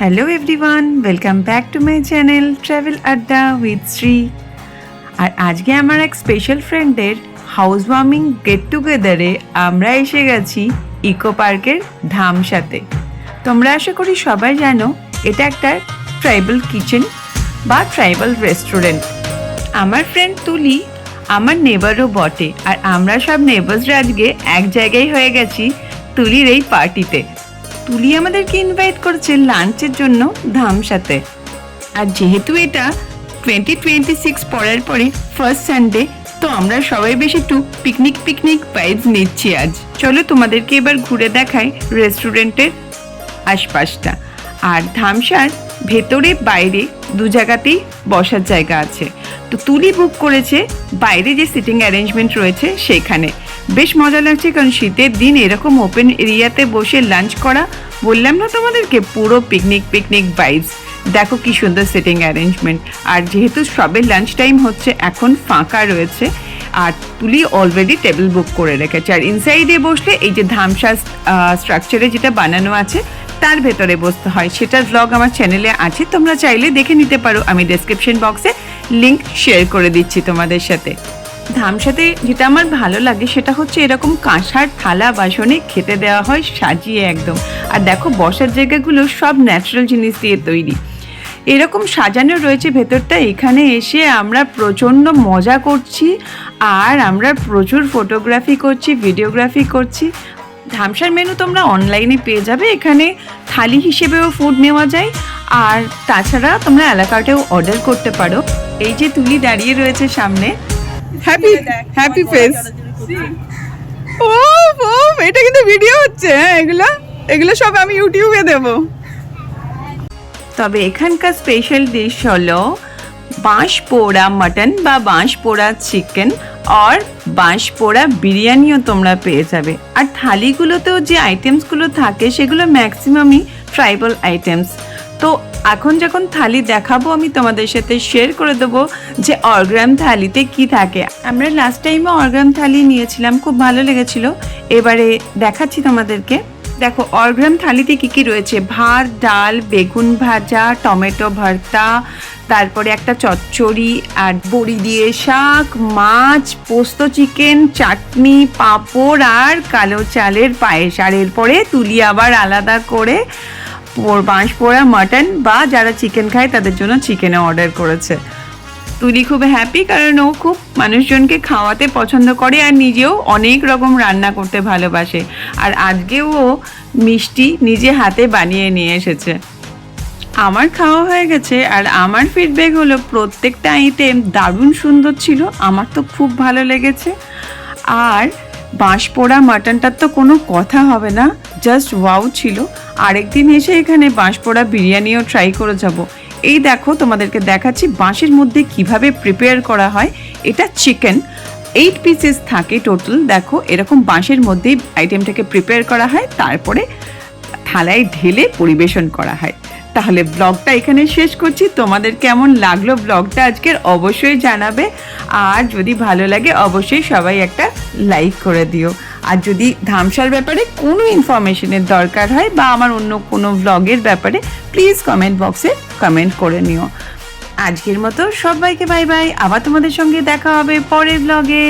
Hello everyone, welcome back to my channel travel আড্ডা with Shri. আর আজকে আমার এক স্পেশাল ফ্রেন্ডের হাউস ওয়ার্মিং গেট টুগেদারে আমরা এসে গেছি ইকো পার্কের ধামসাতে। তোমরা আশা করি সবাই জানো এটা একটা ট্রাইবাল কিচেন বা ট্রাইবাল রেস্টুরেন্ট। আমার ফ্রেন্ড তুলি আমার নেবারও বটে, আর আমরা সব নেবার্সরা আজকে এক জায়গায় হয়ে গেছি তুলির এই পার্টিতে। তুলি আমাদেরকে ইনভাইট করেছে লাঞ্চের জন্য ধামসাতে। আর যেহেতু এটা 2026 পড়ার পরে ফার্স্ট সানডে, তো আমরা সবাই বেশ একটু পিকনিক ভাইবস নিচ্ছি আজ। চলো তোমাদেরকে এবার ঘুরে দেখাই রেস্টুরেন্টের আশপাশটা। আর ধামসার ভেতরে বাইরে দু জায়গাতেই বসার জায়গা আছে। তো তুলি বুক করেছে বাইরে যে সিটিং অ্যারেঞ্জমেন্ট রয়েছে সেখানে। বেশ মজা লাগছে, কারণ শীতের দিন এরকম ওপেন এরিয়াতে বসে লাঞ্চ করা, বললাম না তোমাদেরকে, পুরো পিকনিক ভাইবস। দেখো কি সুন্দর সিটিং অ্যারেঞ্জমেন্ট। আর যেহেতু সবে লাঞ্চ টাইম হচ্ছে, এখন ফাঁকা রয়েছে। আর তুলি অলরেডি টেবিল বুক করে রেখেছে। আর ইনসাইডে বসলে এই যে ধামসা স্ট্রাকচারে যেটা বানানো আছে তার ভেতরে বসতে হয়, সেটার ব্লগ আমার চ্যানেলে আছে, তোমরা চাইলে দেখে নিতে পারো। আমি ডেসক্রিপশন বক্সে লিঙ্ক শেয়ার করে দিচ্ছি তোমাদের সাথে। ধামসাতে যেটা আমার ভালো লাগে সেটা হচ্ছে এরকম কাঁসার থালা বাসনে খেতে দেওয়া হয় সাজিয়ে একদম। আর দেখো বসার জায়গাগুলো সব ন্যাচারাল জিনিস দিয়ে তৈরি, এরকম সাজানো রয়েছে ভেতরটা। এখানে এসে আমরা প্রচণ্ড মজা করছি, আর আমরা প্রচুর ফটোগ্রাফি করছি, ভিডিওগ্রাফি করছি। ধামসার মেনু তোমরা অনলাইনে পেয়ে যাবে, এখানে থালি হিসেবেও ফুড নেওয়া যায়, আর তাছাড়া তোমরা এলাকাটাও অর্ডার করতে পারো। এই যে তুলি দাঁড়িয়ে রয়েছে সামনে, হ্যাপি ফেস। ও এটা কিন্তু ভিডিও হচ্ছে। হ্যাঁ, এগুলো সব আমি ইউটিউবে দেব। তবে এখানকার স্পেশাল ডিশ হলো বাঁশ পোড়া মাটন বা বাঁশ পোড়া চিকেন আর বাঁশ পোড়া বিরিয়ানিও তোমরা পেয়ে যাবে। আর থালিগুলোতেও যে আইটেমসগুলো থাকে সেগুলো ম্যাক্সিমামই ট্রাইবাল আইটেমস। তো এখন যখন থালি দেখাবো আমি তোমাদের সাথে শেয়ার করে দেবো যে অর্গ্রাম থালিতে কি থাকে। আমরা লাস্ট টাইমে অর্গ্রাম থালি নিয়েছিলাম, খুব ভালো লেগেছিল। এবারে দেখাচ্ছি তোমাদেরকে। দেখো অর্গ্রাম থালিতে কি কি রয়েছে: ভাত, ডাল, বেগুন ভাজা, টমেটো ভর্তা, তারপরে একটা চচ্চড়ি, আর বড়ি দিয়ে শাক, মাছ, পোস্ত চিকেন, চাটনি, পাঁপড় আর কালো চালের পায়েস। আর এরপরে তুলি আবার আলাদা করে বাঁশ পোড়া মাটন বা যারা চিকেন খায় তাদের জন্য চিকেনও অর্ডার করেছে। তুলি খুব হ্যাপি, কারণ ও খুব মানুষজনকে খাওয়াতে পছন্দ করে আর নিজেও অনেক রকম রান্না করতে ভালোবাসে। আর আজকেও ও মিষ্টি নিজে হাতে বানিয়ে নিয়ে এসেছে। আমার খাওয়া হয়ে গেছে, আর আমার ফিডব্যাক হলো প্রত্যেকটা আইটেম দারুণ সুন্দর ছিল, আমার তো খুব ভালো লেগেছে। আর বাঁশ পোড়া মাটনটার তো কোনো কথা হবে না, জাস্ট ওয়াও ছিল। আরেকদিন এসে এখানে বাঁশ পোড়া বিরিয়ানিও ট্রাই করে যাব। এই দেখো তোমাদেরকে দেখাচ্ছি বাঁশের মধ্যে কিভাবে প্রিপেয়ার করা হয়। এটা চিকেন 8 পিসেস থাকে টোটাল। দেখো এরকম বাঁশের মধ্যেই আইটেমটাকে প্রিপেয়ার করা হয়, তারপরে থালায় ঢেলে পরিবেশন করা হয়। তাহলে ব্লগটা এখানে শেষ করছি। তোমাদের কেমন লাগলো ব্লগটা আজকের অবশ্যই জানাবে, আর যদি ভালো লাগে অবশ্যই সবাই একটা লাইক করে দিও। আর যদি ধামসার ব্যাপারে কোনো ইনফরমেশনের দরকার হয় বা আমার অন্য কোনো ব্লগের ব্যাপারে, প্লিজ কমেন্ট বক্সে কমেন্ট করে নিও। আজকের মতো সবাইকে বাই বাই, আবার তোমাদের সঙ্গে দেখা হবে পরের ব্লগে।